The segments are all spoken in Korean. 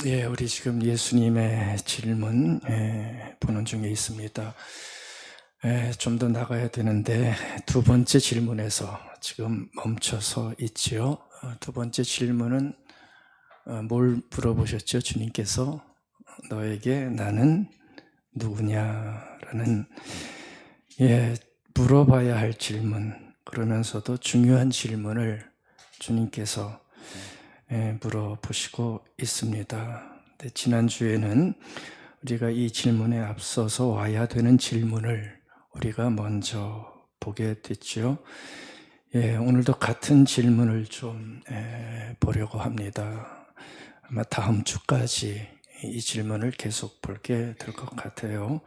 예, 우리 지금 예수님의 질문 보는 중에 있습니다. 좀 더 나가야 되는데 두 번째 질문에서 지금 멈춰서 있지요. 두 번째 질문은 뭘 물어보셨죠? 주님께서 너에게 나는 누구냐라는 물어봐야 할 질문, 그러면서도 중요한 질문을 주님께서 물어보시고 있습니다. 근데 지난주에는 우리가 이 질문에 앞서서 와야 되는 질문을 우리가 먼저 보게 됐죠. 오늘도 같은 질문을 좀 보려고 합니다. 아마 다음 주까지 이 질문을 계속 보게 될 것 같아요.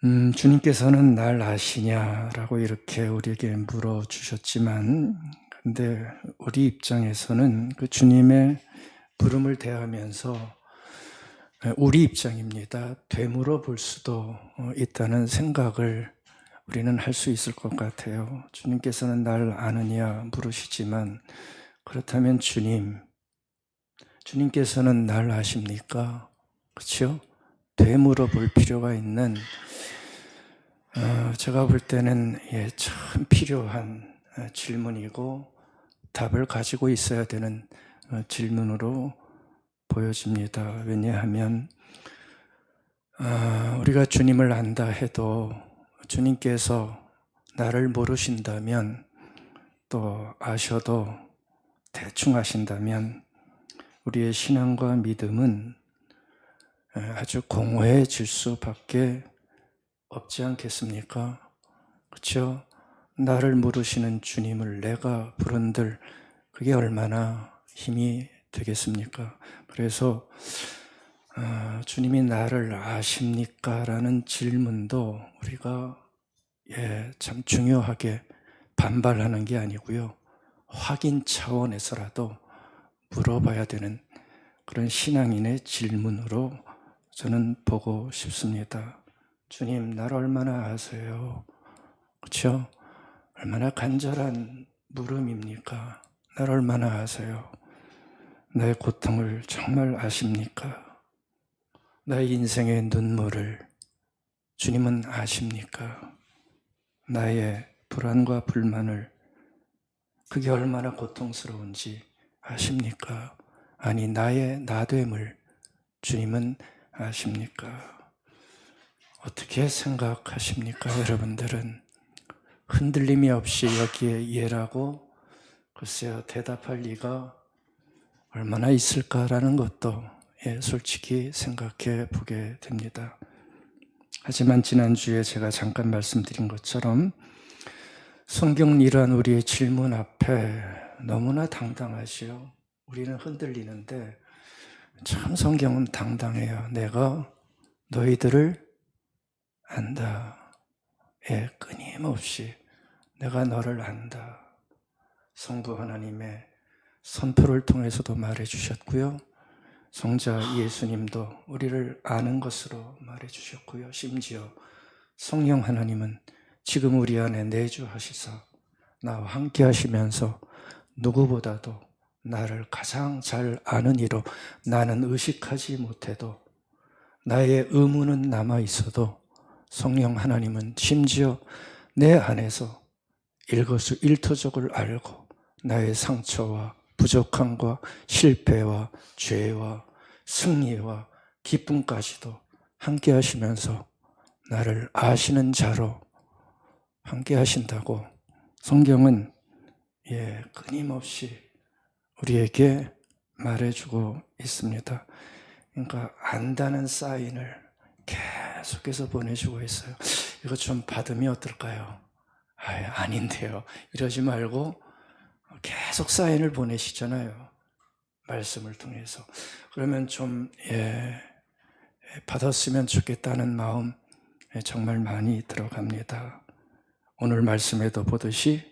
주님께서는 날 아시냐라고 이렇게 우리에게 물어주셨지만, 근데 우리 입장에서는 그 주님의 부름을 대하면서 우리 입장입니다. 되물어 볼 수도 있다는 생각을 우리는 할 수 있을 것 같아요. 주님께서는 날 아느냐 물으시지만, 그렇다면 주님께서는 날 아십니까? 그렇죠? 되물어 볼 필요가 있는, 제가 볼 때는 참 필요한 질문이고 답을 가지고 있어야 되는 질문으로 보여집니다. 왜냐하면 우리가 주님을 안다 해도 주님께서 나를 모르신다면, 또 아셔도 대충 아신다면 우리의 신앙과 믿음은 아주 공허해질 수밖에 없지 않겠습니까? 그렇죠? 나를 모르시는 주님을 내가 부른들 그게 얼마나 힘이 되겠습니까? 그래서 주님이 나를 아십니까? 라는 질문도 우리가 참 중요하게 반발하는 게 아니고요, 확인 차원에서라도 물어봐야 되는 그런 신앙인의 질문으로 저는 보고 싶습니다. 주님, 나를 얼마나 아세요? 그렇죠? 얼마나 간절한 물음입니까? 나를 얼마나 아세요? 나의 고통을 정말 아십니까? 나의 인생의 눈물을 주님은 아십니까? 나의 불안과 불만을, 그게 얼마나 고통스러운지 아십니까? 아니, 나의 나됨을 주님은 아십니까? 어떻게 생각하십니까? 여러분들은 흔들림이 없이 여기에 예라고 글쎄요 대답할 리가 얼마나 있을까라는 것도 솔직히 생각해 보게 됩니다. 하지만 지난주에 제가 잠깐 말씀드린 것처럼 성경은 이러한 우리의 질문 앞에 너무나 당당하시요. 우리는 흔들리는데 참 성경은 당당해요. 내가 너희들을 안다. 끊임없이 내가 너를 안다. 성부 하나님의 선포를 통해서도 말해주셨고요, 성자 예수님도 우리를 아는 것으로 말해주셨고요, 심지어 성령 하나님은 지금 우리 안에 내주하시사 나와 함께 하시면서 누구보다도 나를 가장 잘 아는 이로 나는 의식하지 못해도, 나의 의문은 남아있어도 성령 하나님은 심지어 내 안에서 일거수일투족을 알고 나의 상처와 부족함과 실패와 죄와 승리와 기쁨까지도 함께 하시면서 나를 아시는 자로 함께 하신다고 성경은 끊임없이 우리에게 말해주고 있습니다. 그러니까 안다는 사인을 계속해서 보내주고 있어요. 이거 좀 받으면 어떨까요? 아닌데요. 이러지 말고 계속 사인을 보내시잖아요. 말씀을 통해서. 그러면 좀 받았으면 좋겠다는 마음 정말 많이 들어갑니다. 오늘 말씀에도 보듯이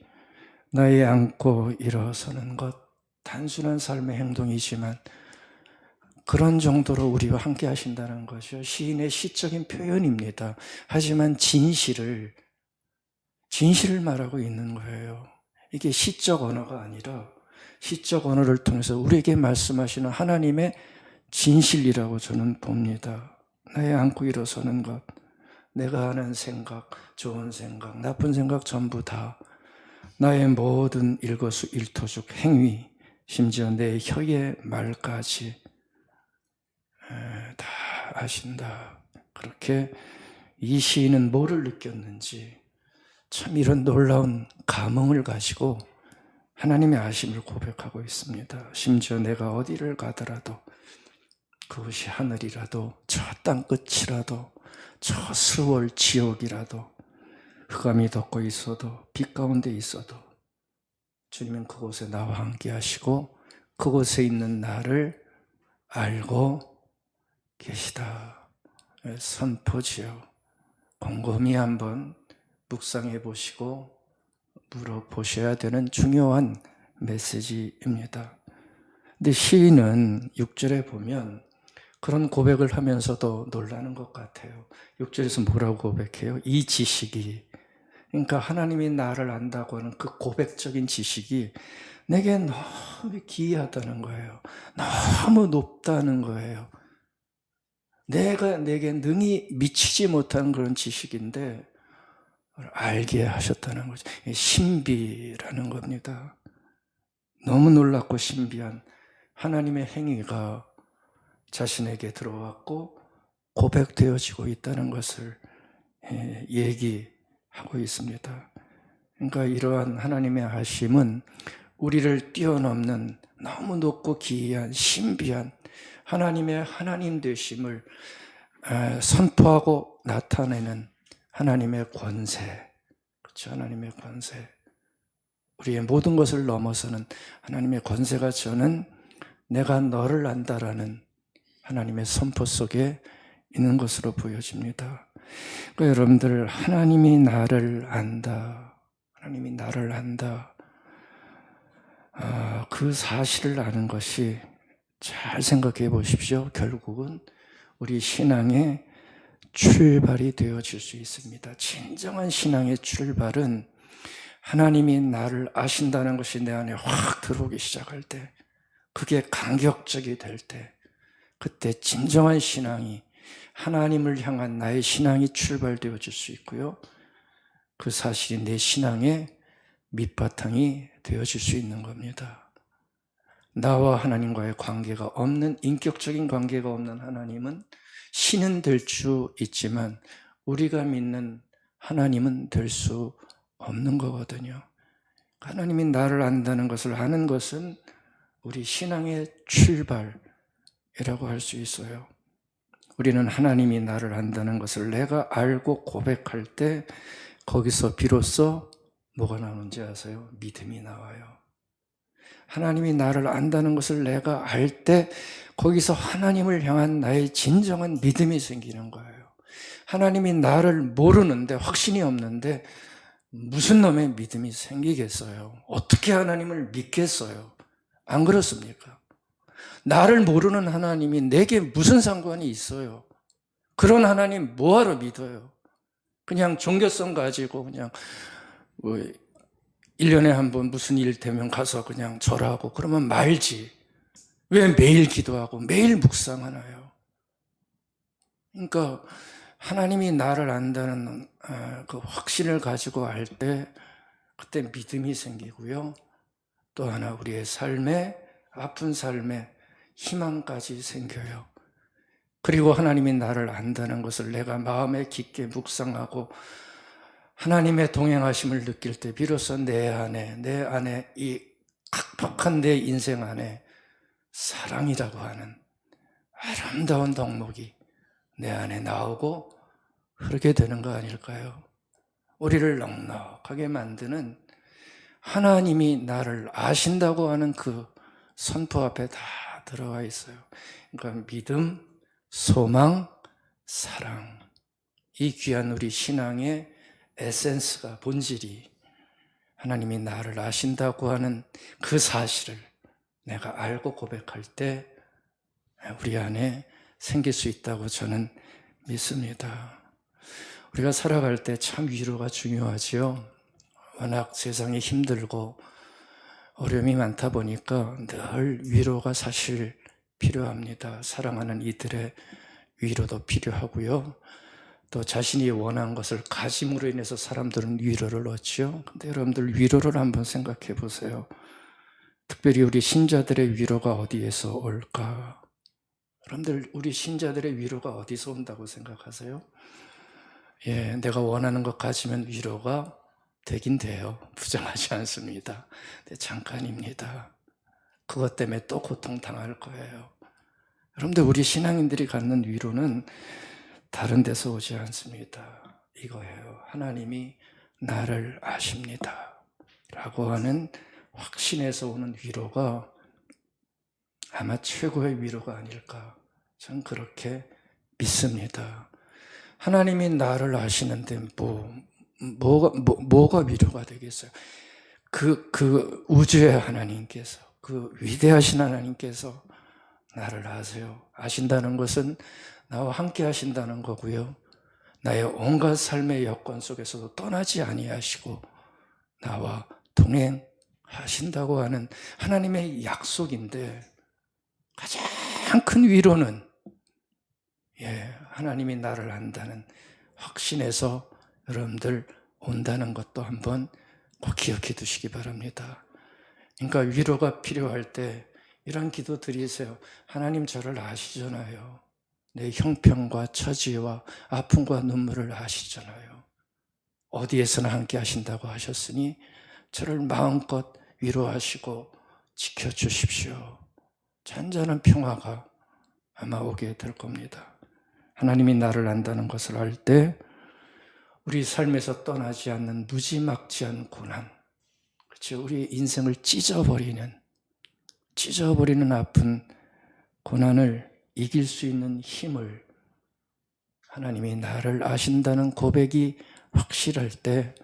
나의 안고 일어서는 것, 단순한 삶의 행동이지만 그런 정도로 우리와 함께 하신다는 것이요, 시인의 시적인 표현입니다. 하지만 진실을 말하고 있는 거예요. 이게 시적 언어가 아니라 시적 언어를 통해서 우리에게 말씀하시는 하나님의 진실이라고 저는 봅니다. 나의 안고 일어서는 것, 내가 하는 생각, 좋은 생각, 나쁜 생각 전부 다 나의 모든 일거수일투족 행위, 심지어 내 혀의 말까지 다 아신다. 그렇게 이 시인은 뭐를 느꼈는지 참 이런 놀라운 감흥을 가지고 하나님의 아심을 고백하고 있습니다. 심지어 내가 어디를 가더라도 그것이 하늘이라도 저 땅 끝이라도 저 스월 지옥이라도 흑암이 덮고 있어도 빛 가운데 있어도 주님은 그곳에 나와 함께 하시고 그곳에 있는 나를 알고 계시다. 선포지요. 곰곰이 한번 묵상해 보시고 물어보셔야 되는 중요한 메시지입니다. 근데 시인은 6절에 보면 그런 고백을 하면서도 놀라는 것 같아요. 6절에서 뭐라고 고백해요? 이 지식이, 그러니까 하나님이 나를 안다고 하는 그 고백적인 지식이 내게 너무 기이하다는 거예요. 너무 높다는 거예요. 내게 능히 미치지 못하는 그런 지식인데 알게 하셨다는 거죠. 신비라는 겁니다. 너무 놀랍고 신비한 하나님의 행위가 자신에게 들어왔고 고백되어지고 있다는 것을 얘기하고 있습니다. 그러니까 이러한 하나님의 하심은 우리를 뛰어넘는 너무 높고 기이한 신비한 하나님의 하나님 되심을 선포하고 나타내는 하나님의 권세, 그렇죠? 하나님의 권세, 우리의 모든 것을 넘어서는 하나님의 권세가 저는 내가 너를 안다라는 하나님의 선포 속에 있는 것으로 보여집니다. 그러니까 여러분들, 하나님이 나를 안다, 하나님이 나를 안다, 그 사실을 아는 것이, 잘 생각해 보십시오, 결국은 우리 신앙의 출발이 되어질 수 있습니다. 진정한 신앙의 출발은 하나님이 나를 아신다는 것이 내 안에 확 들어오기 시작할 때, 그게 감격적이 될 때, 그때 진정한 신앙이, 하나님을 향한 나의 신앙이 출발되어질 수 있고요, 그 사실이 내 신앙의 밑바탕이 되어질 수 있는 겁니다. 나와 하나님과의 관계가 없는, 인격적인 관계가 없는 하나님은 신은 될 수 있지만 우리가 믿는 하나님은 될 수 없는 거거든요. 하나님이 나를 안다는 것을 아는 것은 우리 신앙의 출발이라고 할 수 있어요. 우리는 하나님이 나를 안다는 것을 내가 알고 고백할 때 거기서 비로소 뭐가 나오는지 아세요? 믿음이 나와요. 하나님이 나를 안다는 것을 내가 알 때 거기서 하나님을 향한 나의 진정한 믿음이 생기는 거예요. 하나님이 나를 모르는데, 확신이 없는데 무슨 놈의 믿음이 생기겠어요? 어떻게 하나님을 믿겠어요? 안 그렇습니까? 나를 모르는 하나님이 내게 무슨 상관이 있어요? 그런 하나님 뭐하러 믿어요? 그냥 종교성 가지고 그냥 1년에 한 번 무슨 일 되면 가서 그냥 절하고 그러면 말지. 왜 매일 기도하고 매일 묵상하나요? 그러니까 하나님이 나를 안다는 그 확신을 가지고 알 때 그때 믿음이 생기고요. 또 하나 우리의 삶에, 아픈 삶에 희망까지 생겨요. 그리고 하나님이 나를 안다는 것을 내가 마음에 깊게 묵상하고 하나님의 동행하심을 느낄 때 비로소 내 안에 이 각박한 내 인생 안에 사랑이라고 하는 아름다운 덕목이 내 안에 나오고 흐르게 되는 거 아닐까요? 우리를 넉넉하게 만드는 하나님이 나를 아신다고 하는 그 선포 앞에 다 들어가 있어요. 그러니까 믿음, 소망, 사랑, 이 귀한 우리 신앙의 에센스가, 본질이 하나님이 나를 아신다고 하는 그 사실을 내가 알고 고백할 때 우리 안에 생길 수 있다고 저는 믿습니다. 우리가 살아갈 때 참 위로가 중요하지요. 워낙 세상이 힘들고 어려움이 많다 보니까 늘 위로가 사실 필요합니다. 사랑하는 이들의 위로도 필요하고요. 또 자신이 원한 것을 가짐으로 인해서 사람들은 위로를 얻죠. 근데 여러분들 위로를 한번 생각해 보세요. 특별히 우리 신자들의 위로가 어디에서 올까? 여러분들 우리 신자들의 위로가 어디서 온다고 생각하세요? 내가 원하는 것 가지면 위로가 되긴 돼요. 부정하지 않습니다. 근데 잠깐입니다. 그것 때문에 또 고통당할 거예요. 여러분들 우리 신앙인들이 갖는 위로는 다른 데서 오지 않습니다. 이거예요. 하나님이 나를 아십니다 라고 하는 확신에서 오는 위로가 아마 최고의 위로가 아닐까, 전 그렇게 믿습니다. 하나님이 나를 아시는데 뭐가 위로가 되겠어요? 그 우주의 하나님께서, 그 위대하신 하나님께서 나를 아세요. 아신다는 것은 나와 함께 하신다는 거고요. 나의 온갖 삶의 여건 속에서도 떠나지 아니하시고 나와 동행하신다고 하는 하나님의 약속인데, 가장 큰 위로는 하나님이 나를 안다는 확신에서 여러분들 온다는 것도 한번 꼭 기억해 두시기 바랍니다. 그러니까 위로가 필요할 때 이런 기도 드리세요. 하나님 저를 아시잖아요. 내 형편과 처지와 아픔과 눈물을 아시잖아요. 어디에서나 함께 하신다고 하셨으니 저를 마음껏 위로하시고 지켜주십시오. 잔잔한 평화가 아마 오게 될 겁니다. 하나님이 나를 안다는 것을 알 때 우리 삶에서 떠나지 않는 무지막지한 고난, 그렇죠? 우리 인생을 찢어버리는 아픈 고난을 이길 수 있는 힘을, 하나님이 나를 아신다는 고백이 확실할 때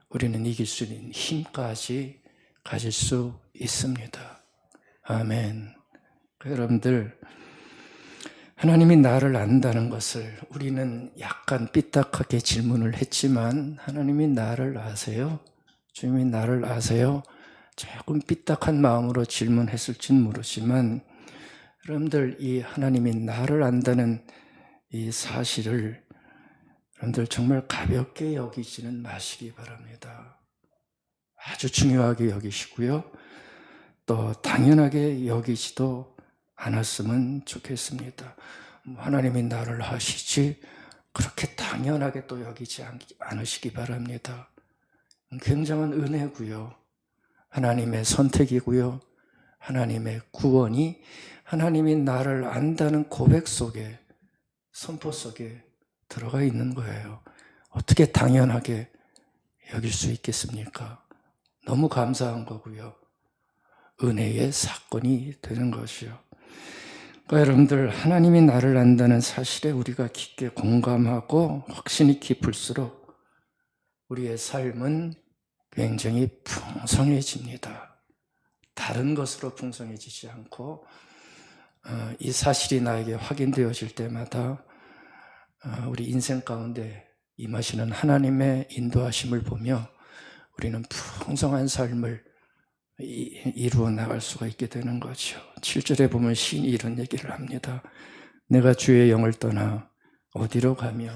우리는 이길 수 있는 힘까지 가질 수 있습니다. 아멘. 여러분들, 하나님이 나를 안다는 것을 우리는 약간 삐딱하게 질문을 했지만, 하나님이 나를 아세요? 주님이 나를 아세요? 조금 삐딱한 마음으로 질문했을지는 모르지만, 여러분들 이 하나님이 나를 안다는 이 사실을 여러분들 정말 가볍게 여기지는 마시기 바랍니다. 아주 중요하게 여기시고요. 또 당연하게 여기지도 않았으면 좋겠습니다. 하나님이 나를 아시지 그렇게 당연하게 또 여기지 않으시기 바랍니다. 굉장한 은혜고요. 하나님의 선택이고요. 하나님의 구원이 하나님이 나를 안다는 고백 속에, 선포 속에 들어가 있는 거예요. 어떻게 당연하게 여길 수 있겠습니까? 너무 감사한 거고요. 은혜의 사건이 되는 것이요. 그러니까 여러분들, 하나님이 나를 안다는 사실에 우리가 깊게 공감하고 확신이 깊을수록 우리의 삶은 굉장히 풍성해집니다. 다른 것으로 풍성해지지 않고 이 사실이 나에게 확인되어질 때마다 우리 인생 가운데 임하시는 하나님의 인도하심을 보며 우리는 풍성한 삶을 이루어 나갈 수가 있게 되는 거죠. 7절에 보면 시인이 이런 얘기를 합니다. 내가 주의 영을 떠나 어디로 가며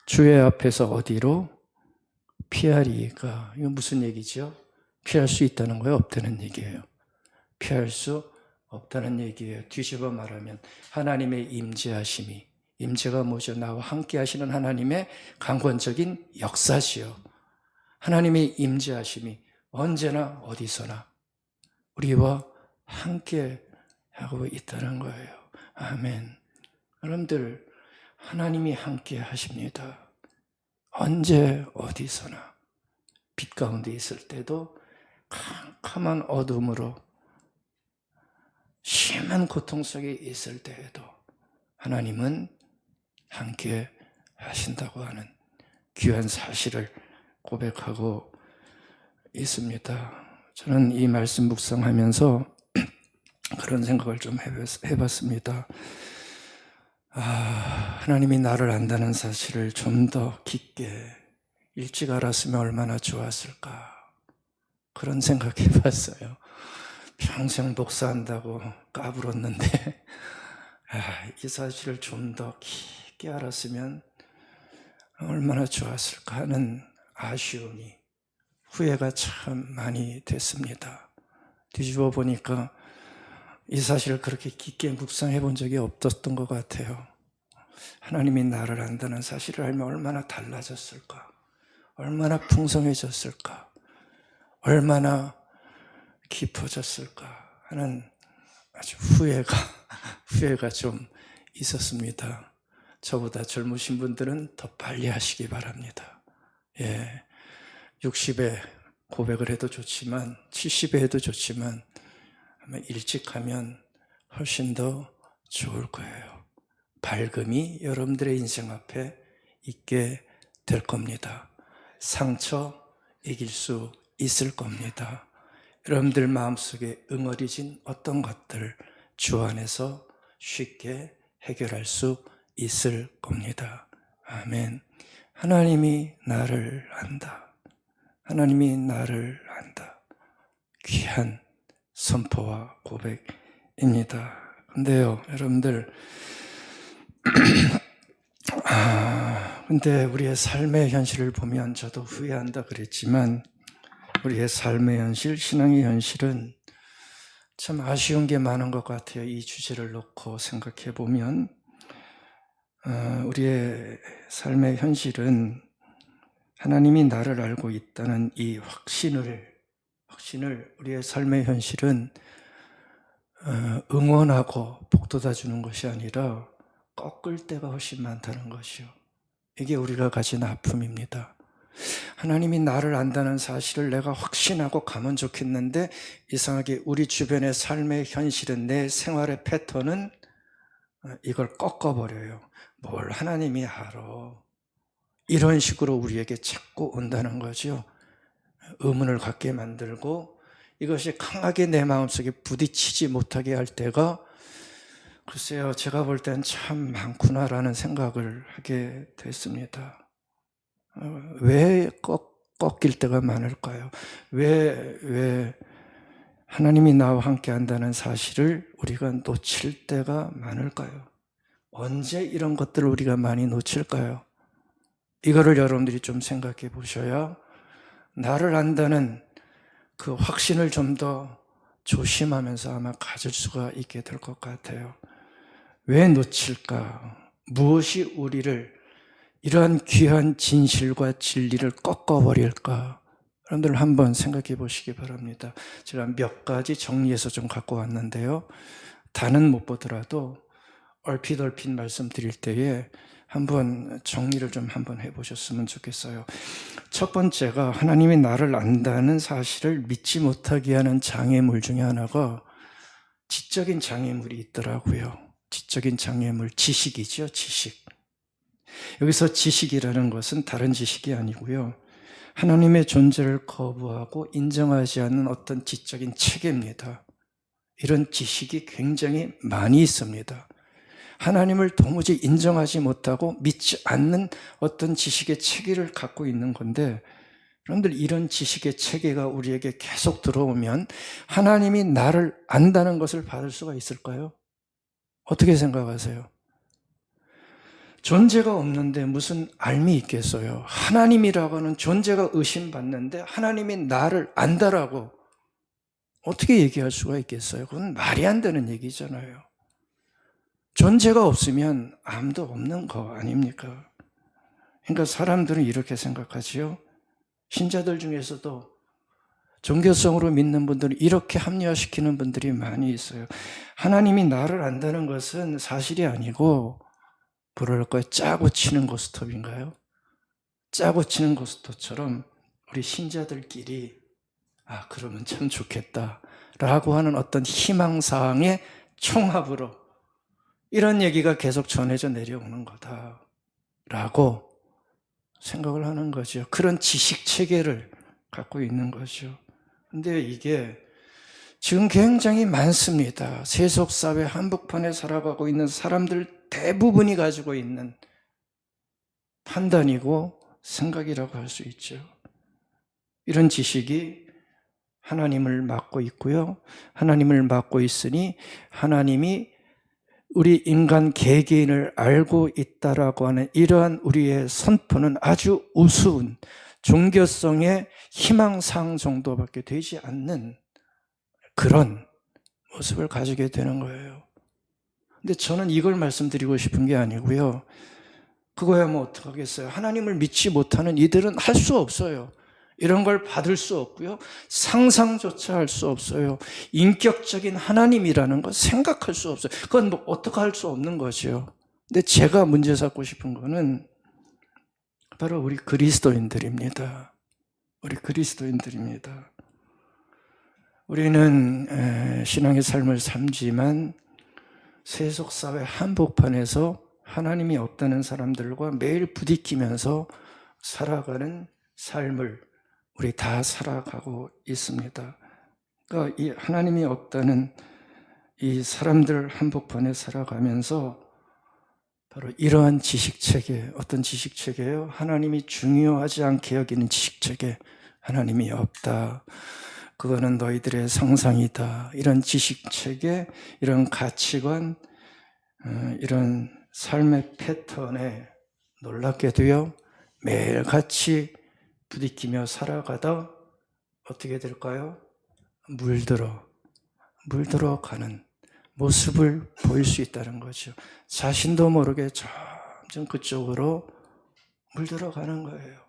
주의 앞에서 어디로 피하리까? 이건 무슨 얘기죠? 피할 수 있다는 거예요? 없다는 얘기예요? 피할 수 없다는 얘기예요. 뒤집어 말하면 하나님의 임재하심이, 임재가 뭐죠? 나와 함께 하시는 하나님의 강권적인 역사지요. 하나님의 임재하심이 언제나 어디서나 우리와 함께 하고 있다는 거예요. 아멘. 여러분들, 하나님이 함께 하십니다. 언제 어디서나. 빛 가운데 있을 때도, 캄캄한 어둠으로 심한 고통 속에 있을 때에도 하나님은 함께 하신다고 하는 귀한 사실을 고백하고 있습니다. 저는 이 말씀 묵상하면서 그런 생각을 좀 해봤습니다. 하나님이 나를 안다는 사실을 좀 더 깊게 일찍 알았으면 얼마나 좋았을까, 그런 생각 해봤어요. 평생 복사한다고 까불었는데 이 사실을 좀 더 깊게 알았으면 얼마나 좋았을까 하는 아쉬움이, 후회가 참 많이 됐습니다. 뒤집어 보니까 이 사실을 그렇게 깊게 묵상해 본 적이 없었던 것 같아요. 하나님이 나를 안다는 사실을 알면 얼마나 달라졌을까, 얼마나 풍성해졌을까, 얼마나 깊어졌을까 하는 아주 후회가 좀 있었습니다. 저보다 젊으신 분들은 더 빨리 하시기 바랍니다. 60에 고백을 해도 좋지만 70에 해도 좋지만 아마 일찍 하면 훨씬 더 좋을 거예요. 밝음이 여러분들의 인생 앞에 있게 될 겁니다. 상처 이길 수 있을 겁니다. 여러분들 마음속에 응어리진 어떤 것들 주 안에서 쉽게 해결할 수 있을 겁니다. 아멘. 하나님이 나를 안다. 하나님이 나를 안다. 귀한 선포와 고백입니다. 근데요, 여러분들, 근데 우리의 삶의 현실을 보면, 저도 후회한다 그랬지만 우리의 삶의 현실, 신앙의 현실은 참 아쉬운 게 많은 것 같아요. 이 주제를 놓고 생각해 보면 우리의 삶의 현실은 하나님이 나를 알고 있다는 이 확신을 우리의 삶의 현실은 응원하고 복돋아 주는 것이 아니라 꺾을 때가 훨씬 많다는 것이요. 이게 우리가 가진 아픔입니다. 하나님이 나를 안다는 사실을 내가 확신하고 가면 좋겠는데 이상하게 우리 주변의 삶의 현실은, 내 생활의 패턴은 이걸 꺾어버려요. 뭘 하나님이 알아. 이런 식으로 우리에게 자꾸 온다는 거죠. 의문을 갖게 만들고 이것이 강하게 내 마음속에 부딪히지 못하게 할 때가, 글쎄요, 제가 볼 땐 참 많구나라는 생각을 하게 됐습니다. 왜 꺾일 때가 많을까요? 왜 하나님이 나와 함께 한다는 사실을 우리가 놓칠 때가 많을까요? 언제 이런 것들을 우리가 많이 놓칠까요? 이거를 여러분들이 좀 생각해 보셔야 나를 안다는 그 확신을 좀 더 조심하면서 아마 가질 수가 있게 될 것 같아요. 왜 놓칠까? 무엇이 우리를 이러한 귀한 진실과 진리를 꺾어버릴까? 여러분들 한번 생각해 보시기 바랍니다. 제가 몇 가지 정리해서 좀 갖고 왔는데요. 다는 못 보더라도 얼핏 말씀드릴 때에 한번 정리를 좀 한번 해보셨으면 좋겠어요. 첫 번째가, 하나님이 나를 안다는 사실을 믿지 못하게 하는 장애물 중에 하나가 지적인 장애물이 있더라고요. 지적인 장애물, 지식이죠, 지식. 여기서 지식이라는 것은 다른 지식이 아니고요, 하나님의 존재를 거부하고 인정하지 않는 어떤 지적인 체계입니다. 이런 지식이 굉장히 많이 있습니다. 하나님을 도무지 인정하지 못하고 믿지 않는 어떤 지식의 체계를 갖고 있는 건데, 여러분들 이런 지식의 체계가 우리에게 계속 들어오면 하나님이 나를 안다는 것을 받을 수가 있을까요? 어떻게 생각하세요? 존재가 없는데 무슨 알미 있겠어요? 하나님이라고 하는 존재가 의심받는데 하나님이 나를 안다라고 어떻게 얘기할 수가 있겠어요? 그건 말이 안 되는 얘기잖아요. 존재가 없으면 아무도 없는 거 아닙니까? 그러니까 사람들은 이렇게 생각하지요. 신자들 중에서도 종교성으로 믿는 분들은 이렇게 합리화시키는 분들이 많이 있어요. 하나님이 나를 안다는 것은 사실이 아니고 뭐랄까요? 짜고 치는 고스톱인가요? 짜고 치는 고스톱처럼 우리 신자들끼리 그러면 참 좋겠다 라고 하는 어떤 희망사항의 총합으로 이런 얘기가 계속 전해져 내려오는 거다라고 생각을 하는 거죠. 그런 지식체계를 갖고 있는 거죠. 근데 이게 지금 굉장히 많습니다. 세속사회 한복판에 살아가고 있는 사람들 대부분이 가지고 있는 판단이고 생각이라고 할 수 있죠. 이런 지식이 하나님을 맡고 있고요. 하나님을 맡고 있으니 하나님이 우리 인간 개개인을 알고 있다라고 하는 이러한 우리의 선포는 아주 우스운 종교성의 희망사항 정도밖에 되지 않는 그런 모습을 가지게 되는 거예요. 근데 저는 이걸 말씀드리고 싶은 게 아니고요. 그거야 뭐 어떡하겠어요. 하나님을 믿지 못하는 이들은 할 수 없어요. 이런 걸 받을 수 없고요. 상상조차 할 수 없어요. 인격적인 하나님이라는 거 생각할 수 없어요. 그건 뭐 어떻게 할 수 없는 거죠. 근데 제가 문제 삼고 싶은 거는 바로 우리 그리스도인들입니다. 우리 그리스도인들입니다. 우리는 신앙의 삶을 살지만 세속사회 한복판에서 하나님이 없다는 사람들과 매일 부딪히면서 살아가는 삶을 우리 다 살아가고 있습니다. 그러니까 이 하나님이 없다는 이 사람들 한복판에 살아가면서 바로 이러한 지식체계, 어떤 지식체계예요? 하나님이 중요하지 않게 여기는 지식체계, 하나님이 없다. 그거는 너희들의 상상이다. 이런 지식체계, 이런 가치관, 이런 삶의 패턴에 놀랍게도요, 매일같이 부딪히며 살아가다 어떻게 될까요? 물들어 가는 모습을 보일 수 있다는 거죠. 자신도 모르게 점점 그쪽으로 물들어 가는 거예요.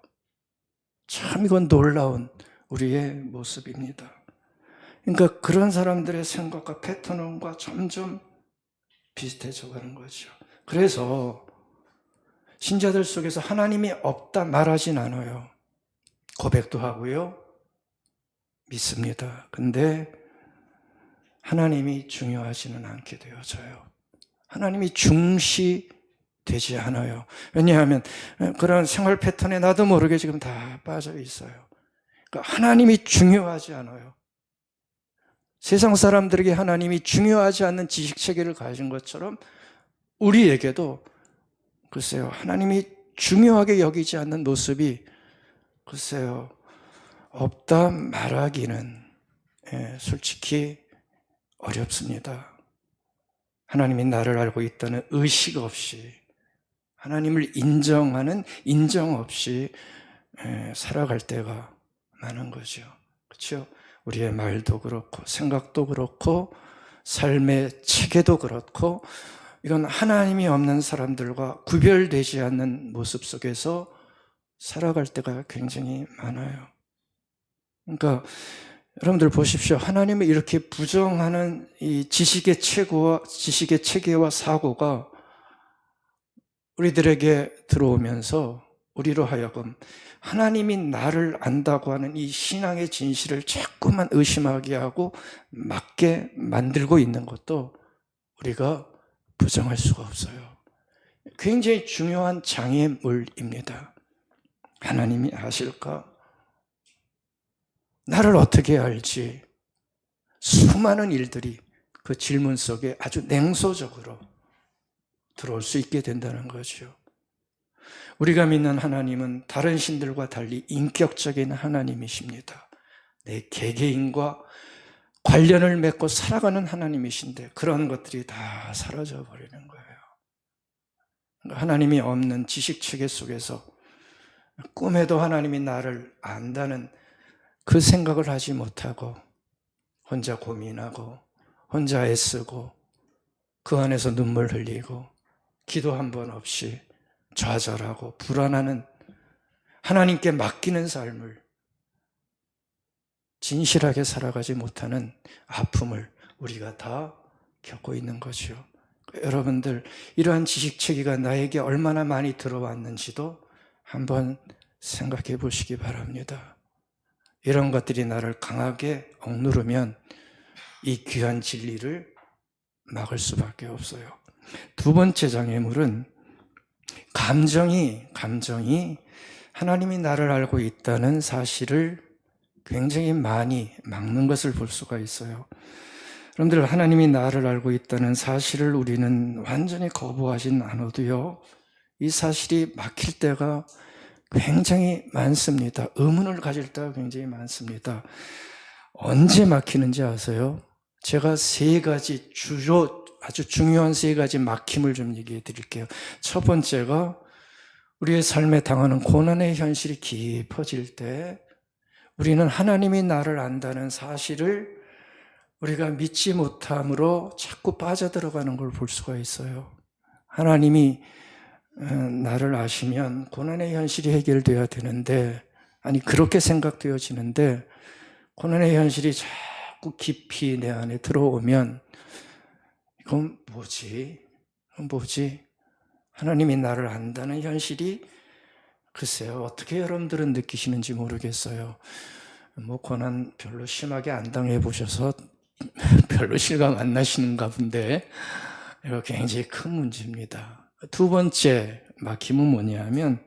참 이건 놀라운 우리의 모습입니다. 그러니까 그런 사람들의 생각과 패턴과 점점 비슷해져 가는 거죠. 그래서 신자들 속에서 하나님이 없다 말하진 않아요. 고백도 하고요. 믿습니다. 근데 하나님이 중요하지는 않게 되어져요. 하나님이 중시되지 않아요. 왜냐하면 그런 생활 패턴에 나도 모르게 지금 다 빠져 있어요. 그러니까 하나님이 중요하지 않아요. 세상 사람들에게 하나님이 중요하지 않는 지식체계를 가진 것처럼 우리에게도 글쎄요, 하나님이 중요하게 여기지 않는 모습이 글쎄요, 없다 말하기는 솔직히 어렵습니다. 하나님이 나를 알고 있다는 의식 없이, 하나님을 인정하는 인정 없이 살아갈 때가 많은 거죠. 그렇죠? 우리의 말도 그렇고 생각도 그렇고 삶의 체계도 그렇고 이런 하나님이 없는 사람들과 구별되지 않는 모습 속에서 살아갈 때가 굉장히 많아요. 그러니까 여러분들 보십시오. 하나님을 이렇게 부정하는 이 지식의 체계와 사고가 우리들에게 들어오면서 우리로 하여금 하나님이 나를 안다고 하는 이 신앙의 진실을 자꾸만 의심하게 하고 맞게 만들고 있는 것도 우리가 부정할 수가 없어요. 굉장히 중요한 장애물입니다. 하나님이 아실까? 나를 어떻게 알지? 수많은 일들이 그 질문 속에 아주 냉소적으로 들어올 수 있게 된다는 거죠. 우리가 믿는 하나님은 다른 신들과 달리 인격적인 하나님이십니다. 내 개개인과 관련을 맺고 살아가는 하나님이신데 그런 것들이 다 사라져 버리는 거예요. 하나님이 없는 지식체계 속에서 꿈에도 하나님이 나를 안다는 그 생각을 하지 못하고 혼자 고민하고 혼자 애쓰고 그 안에서 눈물 흘리고 기도 한 번 없이 좌절하고 불안하는 하나님께 맡기는 삶을 진실하게 살아가지 못하는 아픔을 우리가 다 겪고 있는 거죠. 여러분들 이러한 지식체계가 나에게 얼마나 많이 들어왔는지도 한번 생각해 보시기 바랍니다. 이런 것들이 나를 강하게 억누르면 이 귀한 진리를 막을 수밖에 없어요. 두 번째 장애물은 감정이 하나님이 나를 알고 있다는 사실을 굉장히 많이 막는 것을 볼 수가 있어요. 여러분들 하나님이 나를 알고 있다는 사실을 우리는 완전히 거부하진 않아도요. 이 사실이 막힐 때가 굉장히 많습니다. 의문을 가질 때가 굉장히 많습니다. 언제 막히는지 아세요? 제가 세 가지 주로 아주 중요한 세 가지 막힘을 좀 얘기해 드릴게요. 첫 번째가 우리의 삶에 당하는 고난의 현실이 깊어질 때 우리는 하나님이 나를 안다는 사실을 우리가 믿지 못함으로 자꾸 빠져들어가는 걸 볼 수가 있어요. 하나님이 나를 아시면 고난의 현실이 해결되어야 되는데, 아니 그렇게 생각되어지는데 고난의 현실이 자꾸 깊이 내 안에 들어오면 이건 뭐지? 하나님이 나를 안다는 현실이 글쎄요, 어떻게 여러분들은 느끼시는지 모르겠어요. 뭐 고난 별로 심하게 안 당해 보셔서 별로 실감 안 나시는가 본데 이거 굉장히 큰 문제입니다. 두 번째 막힘은 뭐냐면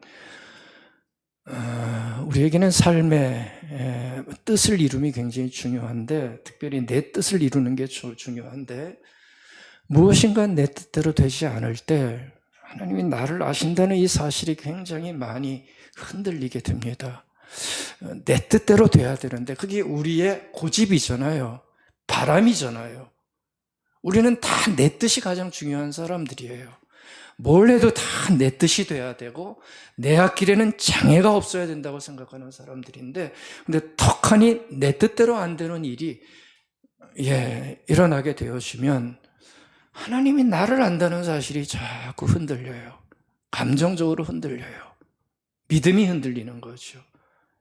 우리에게는 삶의 뜻을 이룸이 굉장히 중요한데, 특별히 내 뜻을 이루는 게 중요한데, 무엇인가 내 뜻대로 되지 않을 때 하나님이 나를 아신다는 이 사실이 굉장히 많이 흔들리게 됩니다. 내 뜻대로 돼야 되는데 그게 우리의 고집이잖아요. 바람이잖아요. 우리는 다 내 뜻이 가장 중요한 사람들이에요. 뭘 해도 다 내 뜻이 돼야 되고 내 앞길에는 장애가 없어야 된다고 생각하는 사람들인데, 근데 턱하니 내 뜻대로 안 되는 일이 일어나게 되어지면 하나님이 나를 안다는 사실이 자꾸 흔들려요. 감정적으로 흔들려요. 믿음이 흔들리는 거죠.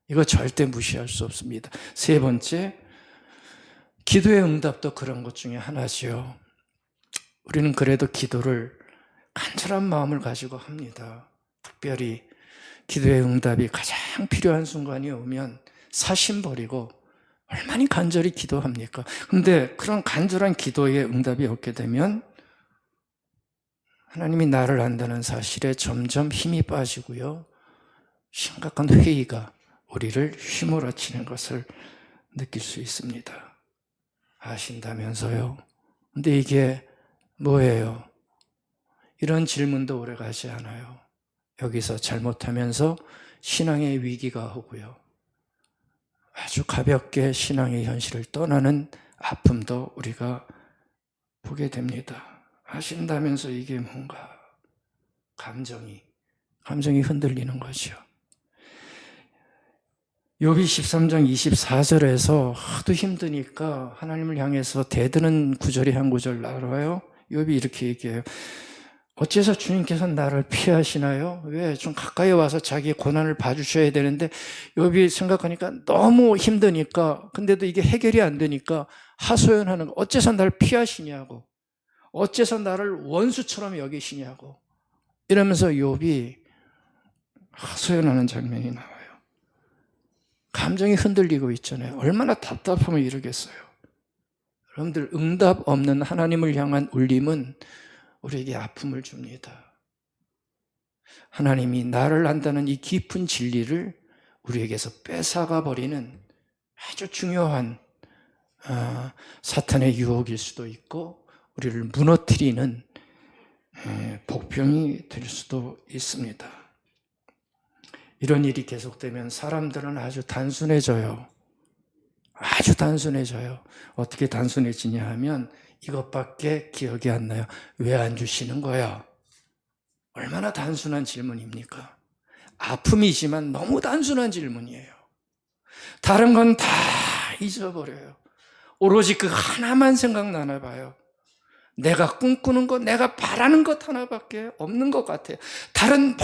이거 절대 무시할 수 없습니다. 세 번째, 기도의 응답도 그런 것 중에 하나죠. 우리는 그래도 기도를 간절한 마음을 가지고 합니다. 특별히 기도의 응답이 가장 필요한 순간이 오면 사심 버리고 얼마나 간절히 기도합니까? 근데 그런 간절한 기도의 응답이 없게 되면 하나님이 나를 안다는 사실에 점점 힘이 빠지고요, 심각한 회의가 우리를 휘몰아치는 것을 느낄 수 있습니다. 아신다면서요? 근데 이게 뭐예요? 이런 질문도 오래가지 않아요. 여기서 잘못하면서 신앙의 위기가 오고요, 아주 가볍게 신앙의 현실을 떠나는 아픔도 우리가 보게 됩니다. 아신다면서 이게 뭔가 감정이 흔들리는 거죠. 욥기 13장 24절에서 하도 힘드니까 하나님을 향해서 대드는 구절이 한 구절 알아요? 욥이 이렇게 얘기해요. 어째서 주님께서 나를 피하시나요? 왜? 좀 가까이 와서 자기의 고난을 봐주셔야 되는데, 욥이 생각하니까 너무 힘드니까, 근데도 이게 해결이 안 되니까 하소연하는 거. 어째서 나를 피하시냐고. 어째서 나를 원수처럼 여기시냐고. 이러면서 욥이 하소연하는 장면이 나와요. 감정이 흔들리고 있잖아요. 얼마나 답답하면 이러겠어요. 여러분들, 응답 없는 하나님을 향한 울림은 우리에게 아픔을 줍니다. 하나님이 나를 안다는 이 깊은 진리를 우리에게서 뺏어가 버리는 아주 중요한 사탄의 유혹일 수도 있고 우리를 무너뜨리는 복병이 될 수도 있습니다. 이런 일이 계속되면 사람들은 아주 단순해져요. 아주 단순해져요. 어떻게 단순해지냐 하면 이것밖에 기억이 안 나요. 왜 안 주시는 거야? 얼마나 단순한 질문입니까? 아픔이지만 너무 단순한 질문이에요. 다른 건 다 잊어버려요. 오로지 그 하나만 생각나나 봐요. 내가 꿈꾸는 것, 내가 바라는 것 하나밖에 없는 것 같아요. 다른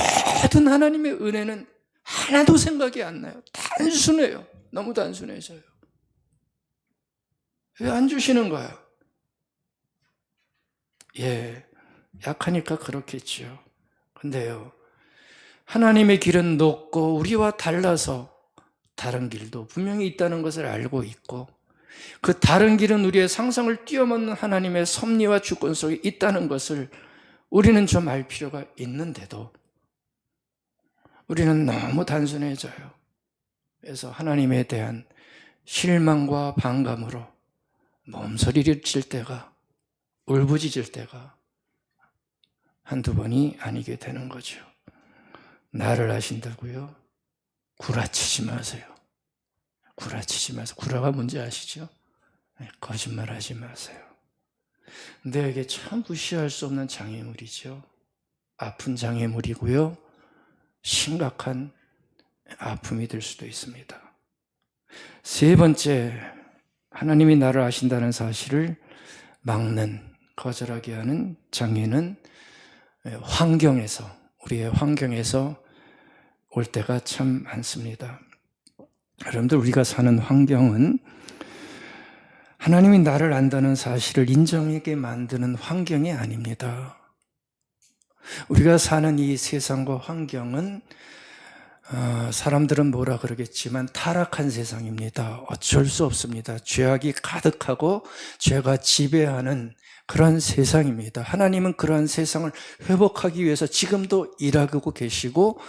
모든 하나님의 은혜는 하나도 생각이 안 나요. 단순해요. 너무 단순해져요. 왜 안 주시는 거야? 약하니까 그렇겠지요. 근데요, 하나님의 길은 높고 우리와 달라서 다른 길도 분명히 있다는 것을 알고 있고, 그 다른 길은 우리의 상상을 뛰어넘는 하나님의 섭리와 주권 속에 있다는 것을 우리는 좀 알 필요가 있는데도 우리는 너무 단순해져요. 그래서 하나님에 대한 실망과 반감으로 몸서리를 칠 때가, 울부짖을 때가 한두 번이 아니게 되는 거죠. 나를 아신다고요? 구라치지 마세요. 구라치지 마세요. 구라가 뭔지 아시죠? 거짓말하지 마세요. 내게 참 무시할 수 없는 장애물이죠. 아픈 장애물이고요. 심각한 아픔이 될 수도 있습니다. 세 번째, 하나님이 나를 아신다는 사실을 막는, 거절하게 하는 장애는 우리의 환경에서 올 때가 참 많습니다. 여러분들, 우리가 사는 환경은 하나님이 나를 안다는 사실을 인정하게 만드는 환경이 아닙니다. 우리가 사는 이 세상과 환경은 사람들은 뭐라 그러겠지만 타락한 세상입니다. 어쩔 수 없습니다. 죄악이 가득하고 죄가 지배하는 그런 세상입니다. 하나님은 그런 세상을 회복하기 위해서 지금도 일하고 계시고,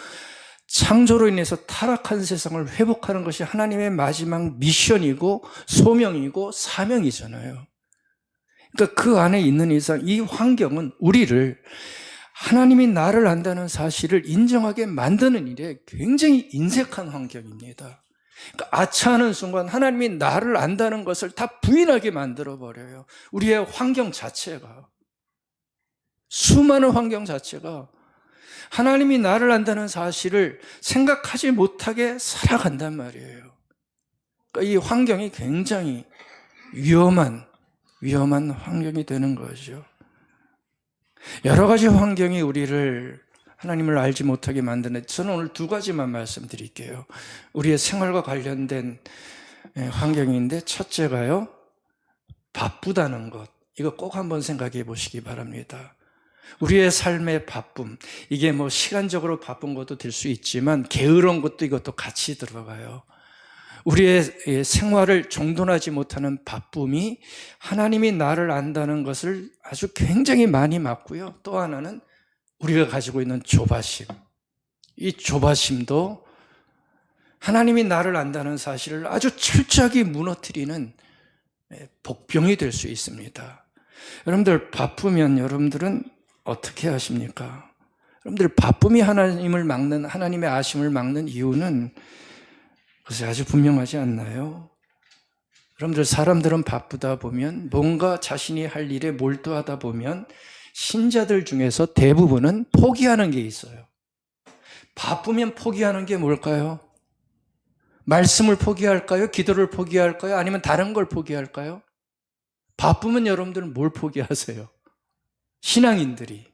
창조로 인해서 타락한 세상을 회복하는 것이 하나님의 마지막 미션이고 소명이고 사명이잖아요. 그러니까 그 안에 있는 이상 이 환경은 우리를, 하나님이 나를 안다는 사실을 인정하게 만드는 일에 굉장히 인색한 환경입니다. 그러니까 아차하는 순간 하나님이 나를 안다는 것을 다 부인하게 만들어버려요. 우리의 환경 자체가, 수많은 환경 자체가 하나님이 나를 안다는 사실을 생각하지 못하게 살아간단 말이에요. 그러니까 이 환경이 굉장히 위험한 환경이 되는 거죠. 여러 가지 환경이 우리를 하나님을 알지 못하게 만드는데, 저는 오늘 두 가지만 말씀드릴게요. 우리의 생활과 관련된 환경인데, 첫째가요, 바쁘다는 것. 이거 꼭 한번 생각해 보시기 바랍니다. 우리의 삶의 바쁨, 이게 뭐 시간적으로 바쁜 것도 될 수 있지만 게으른 것도 이것도 같이 들어가요. 우리의 생활을 정돈하지 못하는 바쁨이 하나님이 나를 안다는 것을 아주 굉장히 많이 막고요. 또 하나는 우리가 가지고 있는 조바심. 이 조바심도 하나님이 나를 안다는 사실을 아주 철저하게 무너뜨리는 복병이 될 수 있습니다. 여러분들, 바쁘면 여러분들은 어떻게 하십니까? 여러분들, 바쁨이 하나님을 막는, 하나님의 아심을 막는 이유는 그것이 아주 분명하지 않나요? 여러분들, 사람들은 바쁘다 보면, 뭔가 자신이 할 일에 몰두하다 보면 신자들 중에서 대부분은 포기하는 게 있어요. 바쁘면 포기하는 게 뭘까요? 말씀을 포기할까요? 기도를 포기할까요? 아니면 다른 걸 포기할까요? 바쁘면 여러분들은 뭘 포기하세요? 신앙인들이.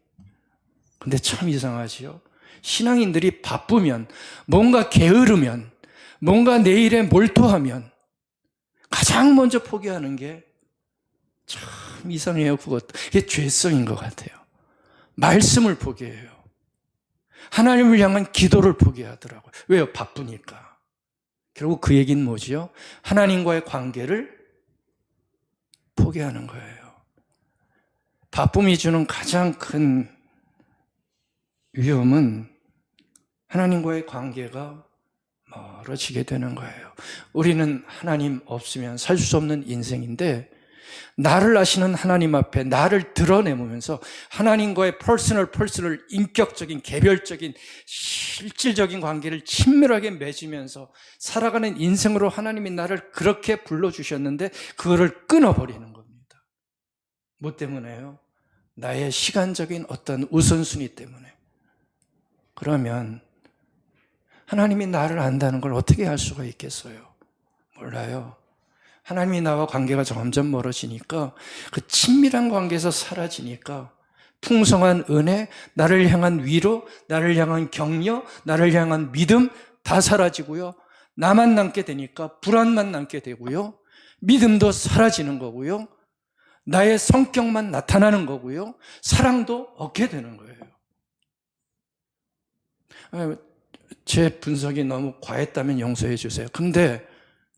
근데 참 이상하지요? 신앙인들이 바쁘면, 뭔가 게으르면, 뭔가 내 일에 몰두하면 가장 먼저 포기하는 게 참 이상해요. 그것도. 이게 죄성인 것 같아요. 말씀을 포기해요. 하나님을 향한 기도를 포기하더라고요. 왜요? 바쁘니까. 결국 그 얘기는 뭐지요? 하나님과의 관계를 포기하는 거예요. 바쁨이 주는 가장 큰 위험은 하나님과의 관계가 멀어지게 되는 거예요. 우리는 하나님 없으면 살 수 없는 인생인데, 나를 아시는 하나님 앞에 나를 드러내면서 하나님과의 퍼스널 인격적인, 개별적인, 실질적인 관계를 친밀하게 맺으면서 살아가는 인생으로 하나님이 나를 그렇게 불러주셨는데 그거를 끊어버리는 겁니다. 뭐 때문에요? 나의 시간적인 어떤 우선순위 때문에. 그러면 하나님이 나를 안다는 걸 어떻게 할 수가 있겠어요? 몰라요. 하나님이 나와 관계가 점점 멀어지니까, 그 친밀한 관계에서 사라지니까 풍성한 은혜, 나를 향한 위로, 나를 향한 격려, 나를 향한 믿음 다 사라지고요. 나만 남게 되니까 불안만 남게 되고요. 믿음도 사라지는 거고요. 나의 성격만 나타나는 거고요. 사랑도 얻게 되는 거예요. 제 분석이 너무 과했다면 용서해 주세요. 근데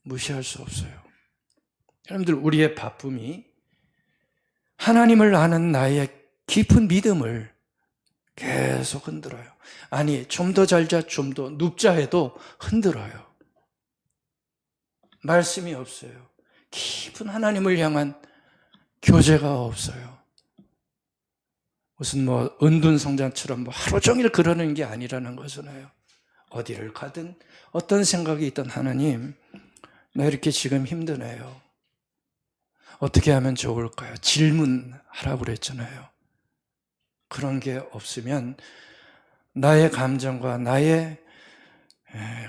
무시할 수 없어요. 여러분들, 우리의 바쁨이 하나님을 아는 나의 깊은 믿음을 계속 흔들어요. 아니, 좀 더 잘자, 좀 더 눕자 해도 흔들어요. 말씀이 없어요. 깊은 하나님을 향한 교제가 없어요. 무슨 은둔성장처럼 하루 종일 그러는 게 아니라는 거잖아요. 어디를 가든 어떤 생각이 있든 하나님, 나 이렇게 지금 힘드네요. 어떻게 하면 좋을까요? 질문하라고 그랬잖아요. 그런 게 없으면 나의 감정과 나의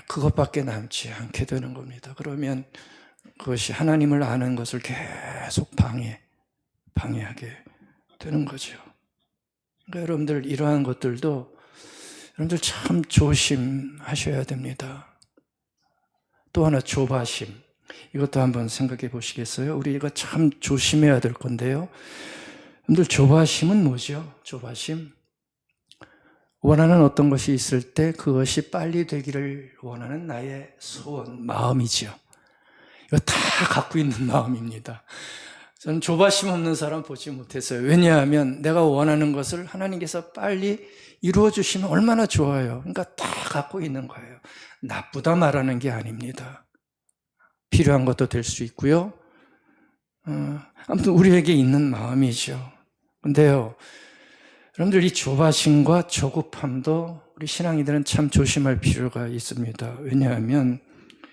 그것밖에 남지 않게 되는 겁니다. 그러면 그것이 하나님을 아는 것을 계속 방해하게 되는 거죠. 그러니까 여러분들 이러한 것들도 여러분들 참 조심하셔야 됩니다. 또 하나 조바심. 이것도 한번 생각해 보시겠어요? 우리가 참 조심해야 될 건데요. 여러분들 조바심은 뭐죠? 조바심. 원하는 어떤 것이 있을 때 그것이 빨리 되기를 원하는 나의 소원, 마음이죠. 이거 다 갖고 있는 마음입니다. 저는 조바심 없는 사람 보지 못했어요. 왜냐하면 내가 원하는 것을 하나님께서 빨리 이루어 주시면 얼마나 좋아요. 그러니까 다 갖고 있는 거예요. 나쁘다 말하는 게 아닙니다. 필요한 것도 될 수 있고요. 아무튼 우리에게 있는 마음이죠. 근데요, 여러분들 이 조바심과 조급함도 우리 신앙인들은 참 조심할 필요가 있습니다. 왜냐하면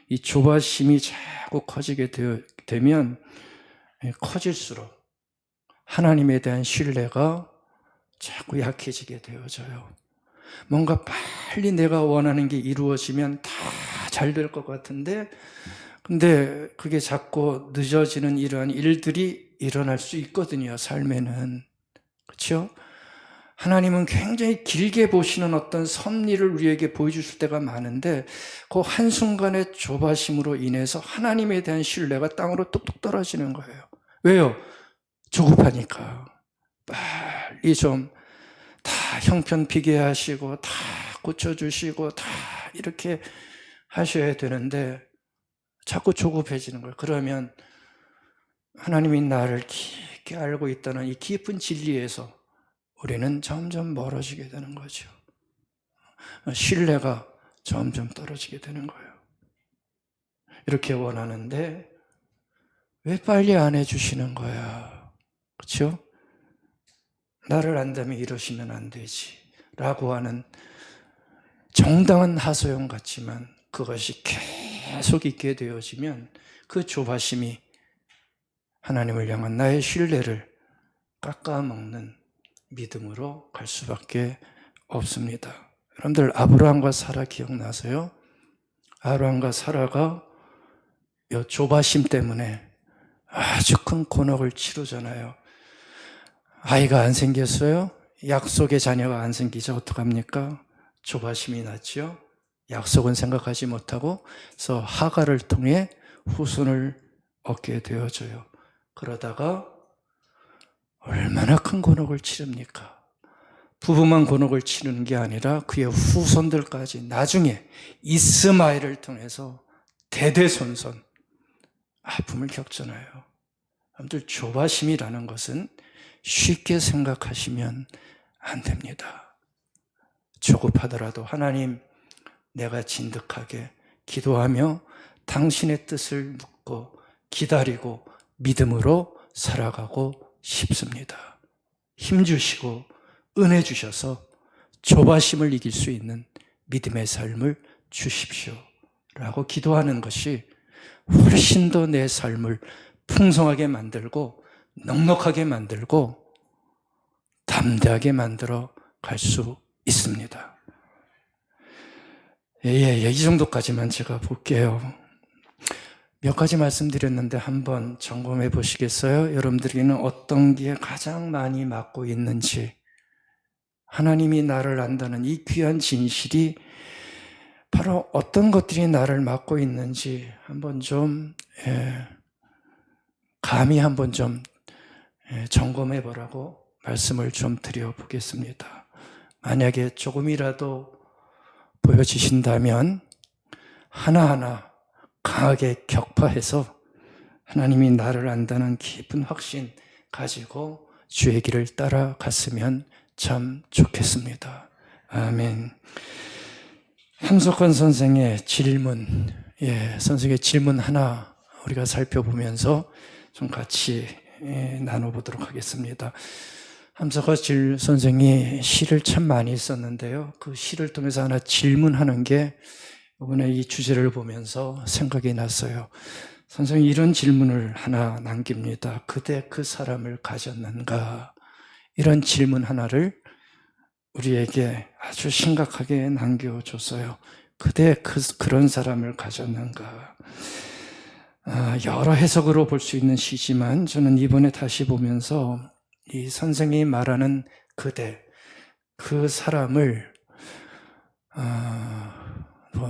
이 조바심이 자꾸 커지게 되면 커질수록 하나님에 대한 신뢰가 자꾸 약해지게 되어져요. 뭔가 빨리 내가 원하는 게 이루어지면 다 잘 될 것 같은데 근데 그게 자꾸 늦어지는 이러한 일들이 일어날 수 있거든요. 삶에는. 그렇죠? 하나님은 굉장히 길게 보시는 어떤 섭리를 우리에게 보여주실 때가 많은데 그 한순간의 조바심으로 인해서 하나님에 대한 신뢰가 땅으로 뚝뚝 떨어지는 거예요. 왜요? 조급하니까. 빨리 좀 다 형편피게 하시고 다 고쳐주시고 다 이렇게 하셔야 되는데 자꾸 조급해지는 거예요. 그러면 하나님이 나를 깊게 알고 있다는 이 깊은 진리에서 우리는 점점 멀어지게 되는 거죠. 신뢰가 점점 떨어지게 되는 거예요. 이렇게 원하는데 왜 빨리 안 해주시는 거야? 그렇죠? 나를 안다면 이러시면 안 되지 라고 하는 정당한 하소연 같지만 그것이 계속 있게 되어지면 그 조바심이 하나님을 향한 나의 신뢰를 깎아먹는 믿음으로 갈 수밖에 없습니다. 여러분들 아브라함과 사라 기억나세요? 아브라함과 사라가 이 조바심 때문에 아주 큰 곤혹을 치르잖아요. 아이가 안 생겼어요? 약속의 자녀가 안 생기자 어떡합니까? 조바심이 났죠. 약속은 생각하지 못하고 그래서 하갈을 통해 후손을 얻게 되어져요. 그러다가 얼마나 큰 곤혹을 치릅니까? 부부만 곤혹을 치르는 게 아니라 그의 후손들까지 나중에 이스마엘을 통해서 대대손손 아픔을 겪잖아요. 여러분들 조바심이라는 것은 쉽게 생각하시면 안 됩니다. 조급하더라도 하나님 내가 진득하게 기도하며 당신의 뜻을 묻고 기다리고 믿음으로 살아가고 싶습니다. 힘주시고 은혜 주셔서 조바심을 이길 수 있는 믿음의 삶을 주십시오 라고 기도하는 것이 훨씬 더 내 삶을 풍성하게 만들고 넉넉하게 만들고 담대하게 만들어 갈 수 있습니다. 이 정도까지만 제가 볼게요. 몇 가지 말씀드렸는데 한번 점검해 보시겠어요? 여러분들에게는 어떤 게 가장 많이 맡고 있는지, 하나님이 나를 안다는 이 귀한 진실이 바로 어떤 것들이 나를 맡고 있는지 한번 좀 감히 한번 좀 점검해 보라고 말씀을 좀 드려보겠습니다. 만약에 조금이라도 보여지신다면 하나하나 강하게 격파해서 하나님이 나를 안다는 깊은 확신 가지고 주의 길을 따라갔으면 참 좋겠습니다. 아멘. 함석헌 선생의 질문, 선생의 질문 하나 우리가 살펴보면서 좀 같이 나눠보도록 하겠습니다. 함석헌 선생이 시를 참 많이 썼는데요. 그 시를 통해서 하나 질문하는 게 이번에 이 주제를 보면서 생각이 났어요. 선생님 이런 질문을 하나 남깁니다. 그대 그 사람을 가졌는가? 이런 질문 하나를 우리에게 아주 심각하게 남겨줬어요. 그대 그런 사람을 가졌는가? 여러 해석으로 볼 수 있는 시지만 저는 이번에 다시 보면서 이 선생님이 말하는 그대, 그 사람을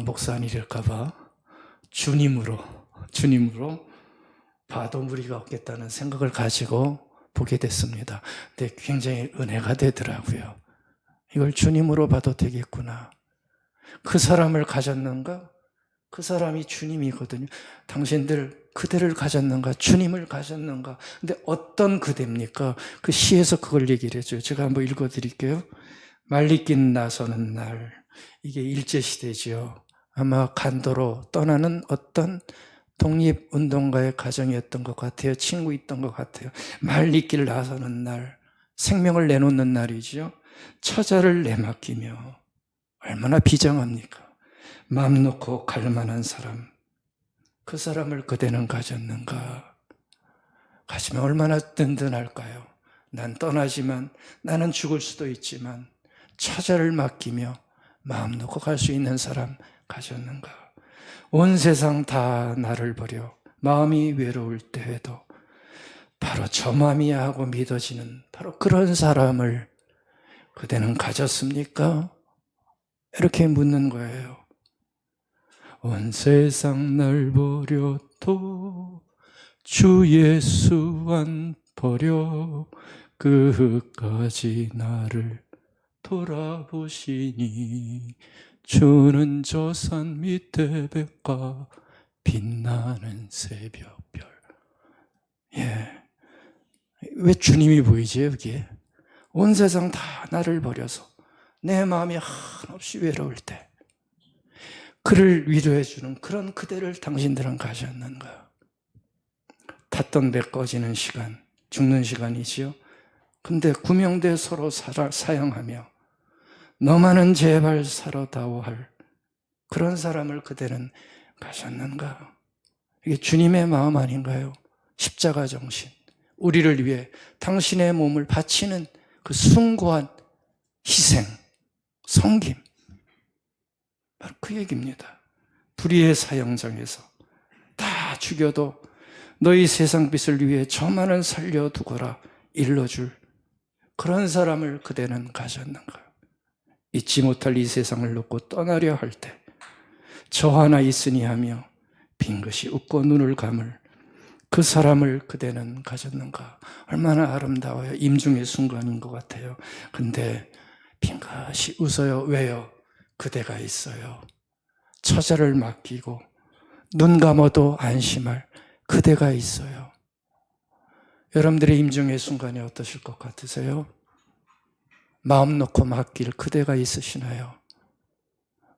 목사 아니랄까봐 주님으로 봐도 무리가 없겠다는 생각을 가지고 보게 됐습니다. 근데 굉장히 은혜가 되더라고요. 이걸 주님으로 봐도 되겠구나. 그 사람을 가졌는가? 그 사람이 주님이거든요. 당신들 그대를 가졌는가? 주님을 가졌는가? 근데 어떤 그대입니까? 그 시에서 그걸 얘기를 해줘요. 제가 한번 읽어드릴게요. 말리긴 나서는 날. 이게 일제시대지요. 아마 간도로 떠나는 어떤 독립운동가의 가정이었던 것 같아요. 친구 있던 것 같아요. 말리길 나서는 날. 생명을 내놓는 날이지요. 처자를 내맡기며. 얼마나 비장합니까? 마음 놓고 갈 만한 사람, 그 사람을 그대는 가졌는가? 가지면 얼마나 든든할까요? 난 떠나지만, 나는 죽을 수도 있지만 처자를 맡기며 마음 놓고 갈 수 있는 사람 가졌는가? 온 세상 다 나를 버려 마음이 외로울 때에도 바로 저 마음이야 하고 믿어지는 바로 그런 사람을 그대는 가졌습니까? 이렇게 묻는 거예요. 온 세상 날 버려도 주 예수 안 버려 끝까지 나를 돌아보시니 주는 저 산 밑에 백과 빛나는 새벽별. 왜 주님이 보이지 여기에? 온 세상 다 나를 버려서 내 마음이 한없이 외로울 때 그를 위로해 주는 그런 그대를 당신들은 가졌는가? 탔던 배 꺼지는 시간, 죽는 시간이지요. 근데 구명대 서로 사양하며 너만은 제발 살아다오 할 그런 사람을 그대는 가졌는가? 이게 주님의 마음 아닌가요? 십자가 정신, 우리를 위해 당신의 몸을 바치는 그 숭고한 희생, 섬김, 바로 그 얘기입니다. 불의의 사형장에서 다 죽여도 너희 세상 빛을 위해 저만은 살려두거라 일러줄 그런 사람을 그대는 가졌는가? 잊지 못할 이 세상을 놓고 떠나려 할 때 저 하나 있으니 하며 빙긋이 웃고 눈을 감을 그 사람을 그대는 가졌는가? 얼마나 아름다워요. 임중의 순간인 것 같아요. 근데 빙긋이 웃어요. 왜요? 그대가 있어요. 처자를 맡기고 눈 감아도 안심할 그대가 있어요. 여러분들의 임중의 순간이 어떠실 것 같으세요? 마음 놓고 맡길 그대가 있으시나요?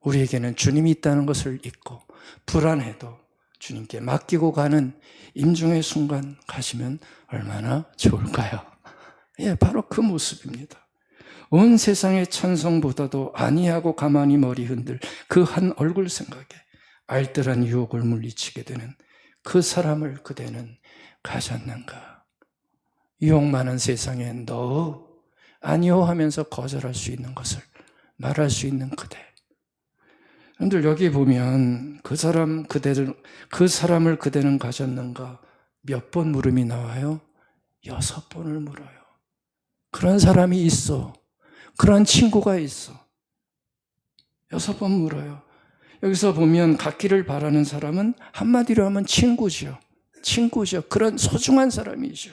우리에게는 주님이 있다는 것을 잊고 불안해도 주님께 맡기고 가는 임중의 순간 가시면 얼마나 좋을까요? 바로 그 모습입니다. 온 세상의 찬송보다도 안이하고 가만히 머리 흔들 그 한 얼굴 생각에 알뜰한 유혹을 물리치게 되는 그 사람을 그대는 가졌는가? 유혹 많은 세상에 너 아니요 하면서 거절할 수 있는 것을 말할 수 있는 그대. 여러분들 여기 보면 그 사람을 그대는 가졌는가? 몇 번 물음이 나와요? 6번을 물어요. 그런 사람이 있어. 그런 친구가 있어. 6번 물어요. 여기서 보면 갖기를 바라는 사람은 한마디로 하면 친구죠. 그런 소중한 사람이죠.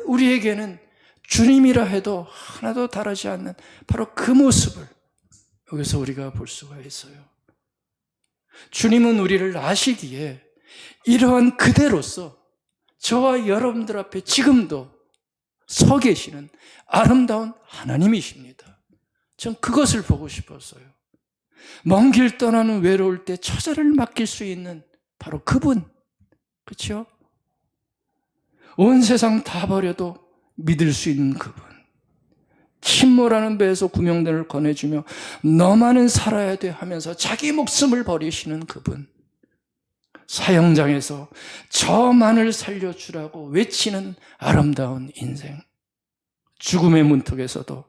우리에게는 주님이라 해도 하나도 다르지 않는 바로 그 모습을 여기서 우리가 볼 수가 있어요. 주님은 우리를 아시기에 이러한 그대로서 저와 여러분들 앞에 지금도 서 계시는 아름다운 하나님이십니다. 전 그것을 보고 싶었어요. 먼 길 떠나는 외로울 때 처자를 맡길 수 있는 바로 그분. 그렇죠? 온 세상 다 버려도 믿을 수 있는 그분. 침몰하는 배에서 구명등을 꺼내주며 너만은 살아야 돼 하면서 자기 목숨을 버리시는 그분, 사형장에서 저만을 살려주라고 외치는 아름다운 인생, 죽음의 문턱에서도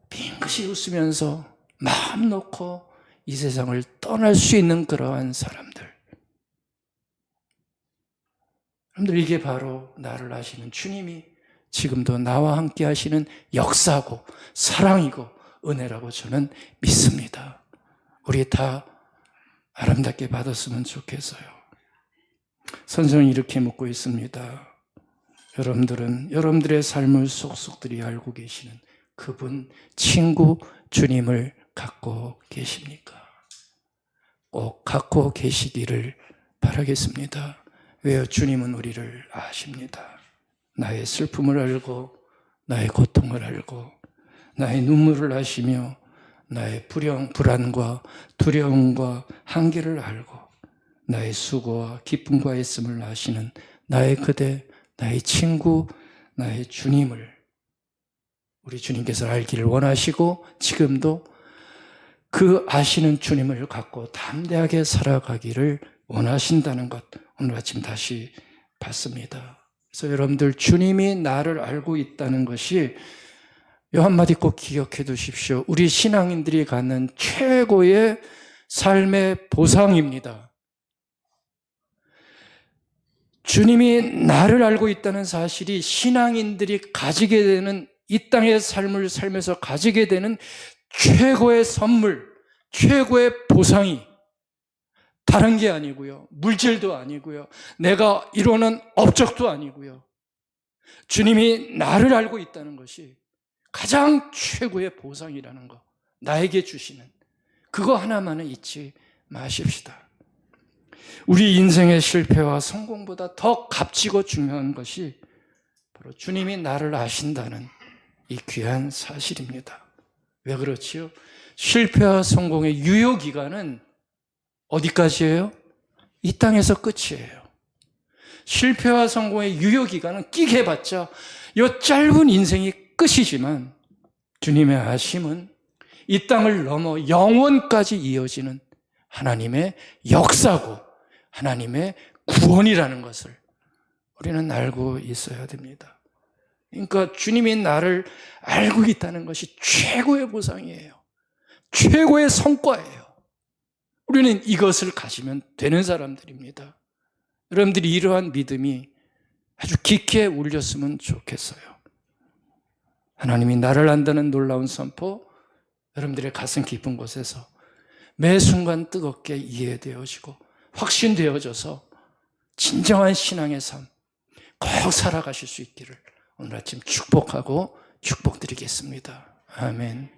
빙긋이 웃으면서 마음 놓고 이 세상을 떠날 수 있는 그러한 사람들, 여러분들, 이게 바로 나를 아시는 주님이 지금도 나와 함께 하시는 역사고 사랑이고 은혜라고 저는 믿습니다. 우리 다 아름답게 받았으면 좋겠어요. 선생은 이렇게 묻고 있습니다. 여러분들은 여러분들의 삶을 속속들이 알고 계시는 그분, 친구 주님을 갖고 계십니까? 꼭 갖고 계시기를 바라겠습니다. 왜요? 주님은 우리를 아십니다. 나의 슬픔을 알고 나의 고통을 알고 나의 눈물을 아시며 나의 불안과 두려움과 한계를 알고 나의 수고와 기쁨과 애씀을 아시는 나의 그대, 나의 친구, 나의 주님을 우리 주님께서 알기를 원하시고 지금도 그 아시는 주님을 갖고 담대하게 살아가기를 원하신다는 것, 오늘 아침 다시 봤습니다. 그래서 여러분들, 주님이 나를 알고 있다는 것이 이 한마디 꼭 기억해 두십시오. 우리 신앙인들이 갖는 최고의 삶의 보상입니다. 주님이 나를 알고 있다는 사실이 신앙인들이 가지게 되는, 이 땅의 삶을 살면서 가지게 되는 최고의 선물, 최고의 보상이 다른 게 아니고요, 물질도 아니고요, 내가 이루는 업적도 아니고요, 주님이 나를 알고 있다는 것이 가장 최고의 보상이라는 거, 나에게 주시는 그거 하나만은 잊지 마십시다. 우리 인생의 실패와 성공보다 더 값지고 중요한 것이 바로 주님이 나를 아신다는 이 귀한 사실입니다. 왜 그렇지요? 실패와 성공의 유효기간은 어디까지예요? 이 땅에서 끝이에요. 실패와 성공의 유효기간은 끼게 해봤자 이 짧은 인생이 끝이지만 주님의 아심은 이 땅을 넘어 영원까지 이어지는 하나님의 역사고 하나님의 구원이라는 것을 우리는 알고 있어야 됩니다. 그러니까 주님이 나를 알고 있다는 것이 최고의 보상이에요. 최고의 성과예요. 우리는 이것을 가지면 되는 사람들입니다. 여러분들이 이러한 믿음이 아주 깊게 울렸으면 좋겠어요. 하나님이 나를 안다는 놀라운 선포, 여러분들의 가슴 깊은 곳에서 매 순간 뜨겁게 이해되어지고 확신되어져서 진정한 신앙의 삶 꼭 살아가실 수 있기를 오늘 아침 축복하고 축복드리겠습니다. 아멘.